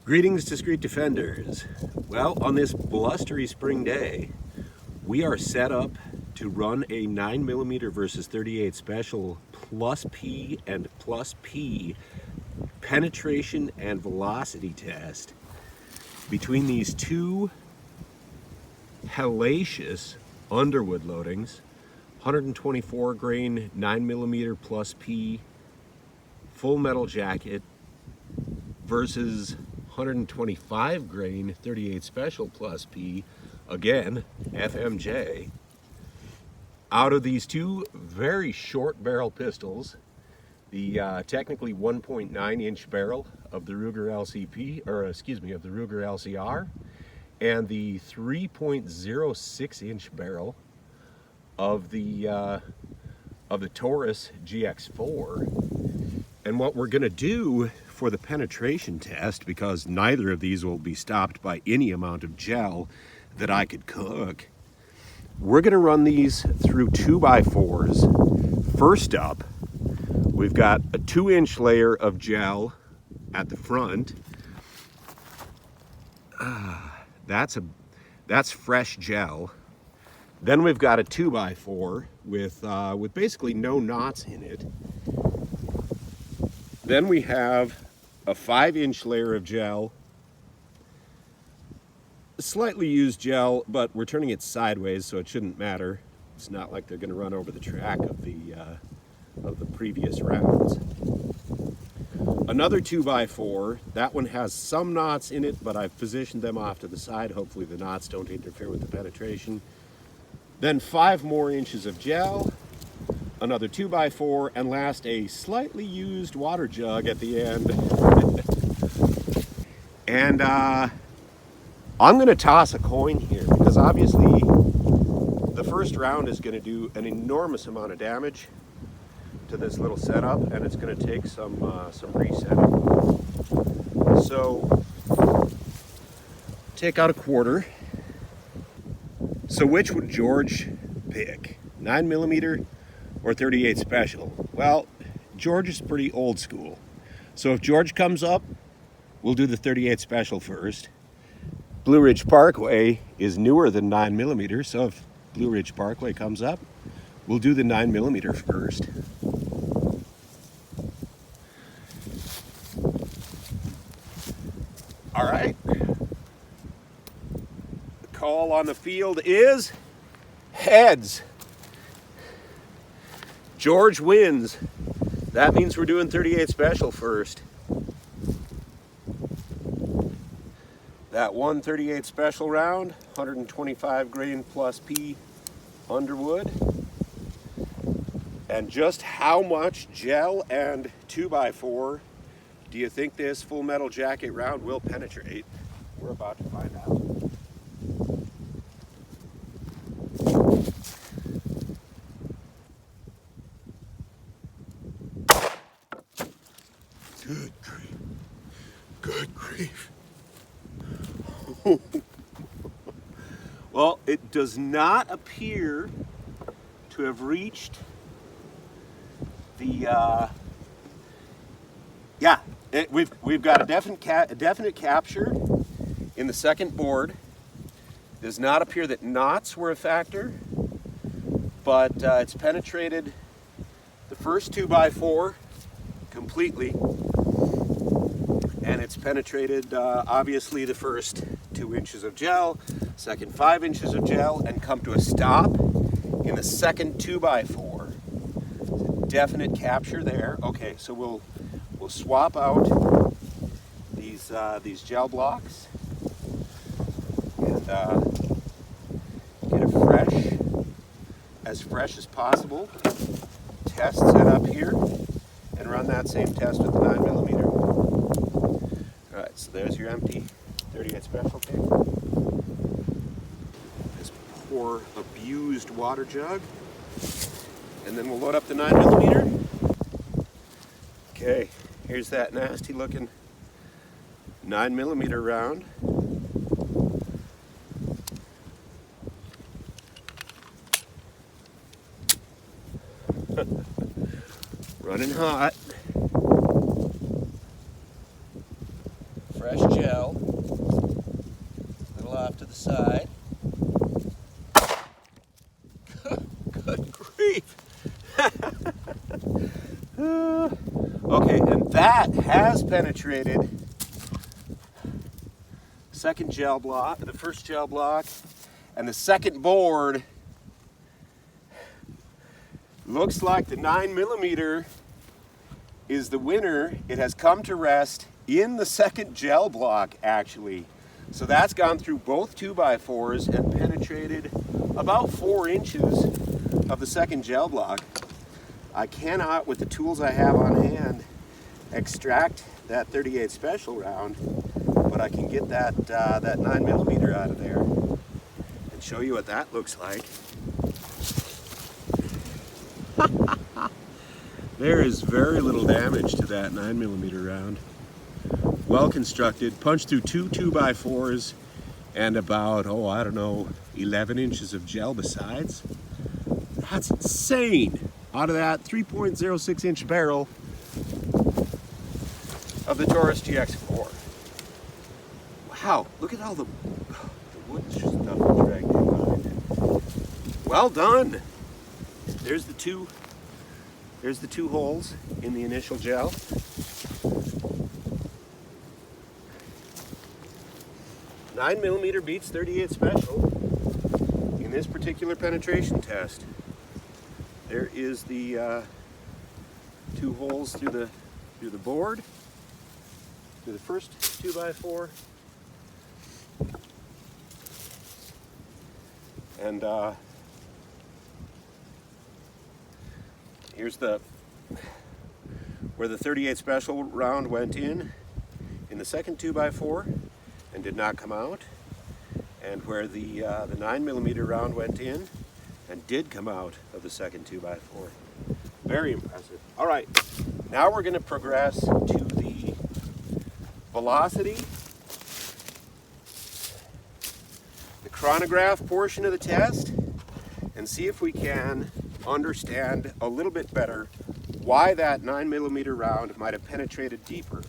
Greetings, discreet defenders. Well, on this blustery spring day, we are set up to run a 9mm versus 38 special plus P and plus P penetration and velocity test between these two hellacious Underwood loadings, 124 grain 9mm plus P full metal jacket versus 125 grain 38 special plus P, again FMJ. Out of these two very short barrel pistols, the technically 1.9 inch barrel of the Ruger of the Ruger LCR, and the 3.06 inch barrel of the Taurus GX4. And what we're going to do for the penetration test, because neither of these will be stopped by any amount of gel that I could cook, we're going to run these through 2x4s. First up, we've got a 2-inch layer of gel at the front. That's fresh gel. Then we've got a 2x4 with basically no knots in it. Then we have a 5-inch layer of gel, slightly used gel, but we're turning it sideways, so it shouldn't matter. It's not like they're going to run over the track of the previous rounds. Another 2x4. That one has some knots in it, but I've positioned them off to the side. Hopefully the knots don't interfere with the penetration. Then 5 more inches of gel, another 2x4, and last a slightly used water jug at the end. And I'm going to toss a coin here, because obviously the first round is going to do an enormous amount of damage to this little setup, and it's going to take some resetting. So take out a quarter. So which would George pick, 9mm or 38 special? Well, George is pretty old school. So if George comes up, we'll do the 38 special first. Blue Ridge Parkway is newer than 9mm, so if Blue Ridge Parkway comes up, we'll do the 9mm first. All right. The call on the field is heads. George wins. That means we're doing 38 special first. That 138 special round, 125 grain plus P Underwood. And just how much gel and 2x4 do you think this full metal jacket round will penetrate? We're about to find out. Good grief. Good grief. Well, it does not appear to have reached the we've got a definite capture in the second board. Does not appear that knots were a factor, but it's penetrated the first 2x4 completely, and it's penetrated obviously the first 2 inches of gel, second 5 inches of gel, and come to a stop in the second 2x4. Definite capture there. Okay, so we'll swap out these gel blocks and get a as fresh as possible test set up here, and run that same test with the 9mm. All right, so there's your empty 38 special tank. This poor abused water jug, and then we'll load up the 9mm. Okay, here's that nasty looking 9mm round. Running hot. Fresh gel. off to the side. Good grief. Okay, and that has penetrated second gel block, the first gel block, and the second board. Looks like the 9mm is the winner. It has come to rest in the second gel block, actually. So that's gone through both 2x4s and penetrated about 4 inches of the second gel block. I cannot, with the tools I have on hand, extract that 38 special round, but I can get that 9mm out of there and show you what that looks like. There is very little damage to that 9mm round. Well constructed, punched through 2 2x4s and about, I don't know, 11 inches of gel besides. That's insane. Out of that 3.06 inch barrel of the Taurus GX4. Wow, look at all the wood stuff dragged in behind it. Well done. There's the two holes in the initial gel. Nine millimeter beats 38 special in this particular penetration test. There is the 2 holes through the board, through the first 2x4, and here's where the 38 special round went in the second 2x4 and did not come out, and where the 9mm round went in and did come out of the second 2x4. Very impressive. All right, now we're going to progress to the velocity, the chronograph portion of the test, and see if we can understand a little bit better why that 9mm round might have penetrated deeper.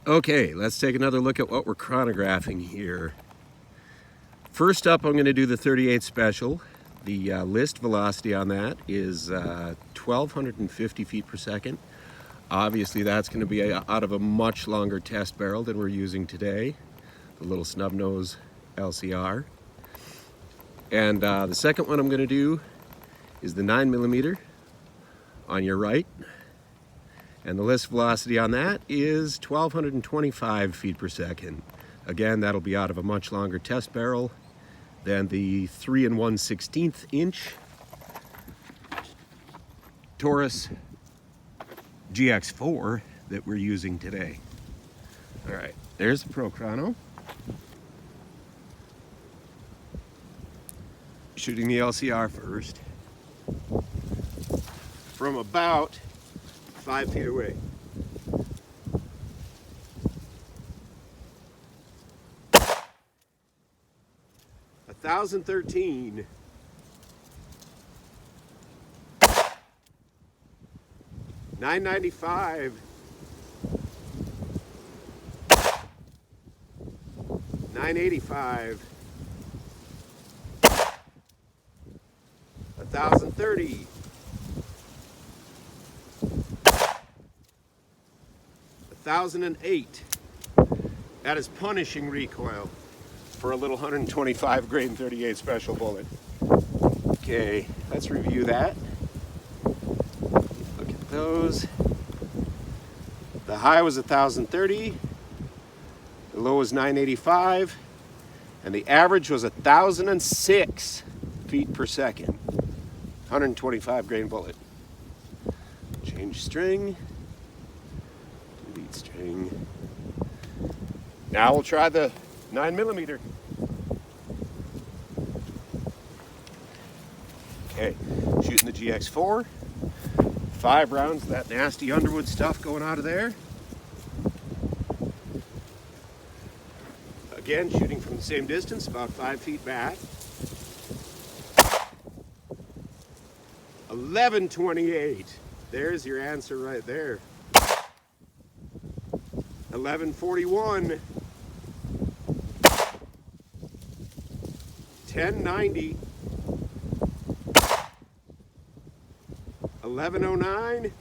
Okay, let's take another look at what we're chronographing here. First up, I'm going to do the 38 special. The list velocity on that is 1,250 feet per second. Obviously, that's going to be out of a much longer test barrel than we're using today, the little snub nose LCR. And the second one I'm going to do is the 9mm on your right. And the list velocity on that is 1,225 feet per second. Again, that'll be out of a much longer test barrel than the 3 1/16 inch Taurus GX4 that we're using today. All right, there's the Pro Chrono. Shooting the LCR first from about 5 feet away. $1,013. $995. $985. $1,030. $1,008. That is punishing recoil for a little 125 grain 38 special bullet. Okay, let's review that. Look at those. The high was 1,030, the low was 985, and the average was 1,006 feet per second. 125 grain bullet. Change string. Delete string. Now we'll try the 9mm. Okay, shooting the GX4. 5 rounds of that nasty Underwood stuff going out of there. Again, shooting from the same distance, about 5 feet back. 1128. There's your answer right there. 1141. 1090. 1109.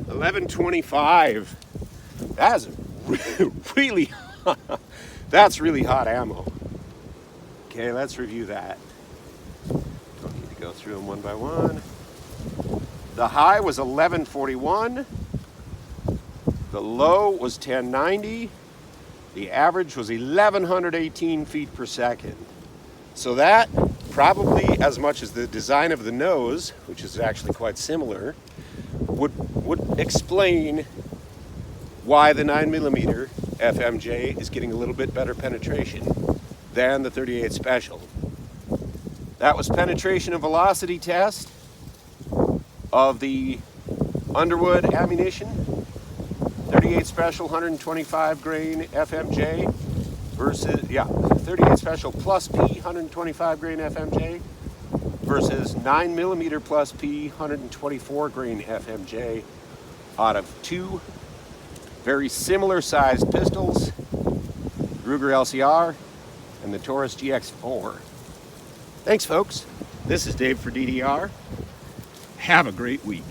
1125. That's really that's really hot ammo. Okay, let's review that. Don't need to go through them one by one. The high was 1141. The low was 1090. The average was 1118 feet per second. So that, probably as much as the design of the nose, which is actually quite similar, would explain why the 9mm FMJ is getting a little bit better penetration than the 38 Special. That was penetration and velocity test of the Underwood ammunition, 38 Special 125 grain FMJ versus, 38 Special plus P 125 grain FMJ versus 9mm plus P 124 grain FMJ out of two very similar sized pistols, Ruger LCR and the Taurus GX4. Thanks folks, this is Dave for DDR. Have a great week.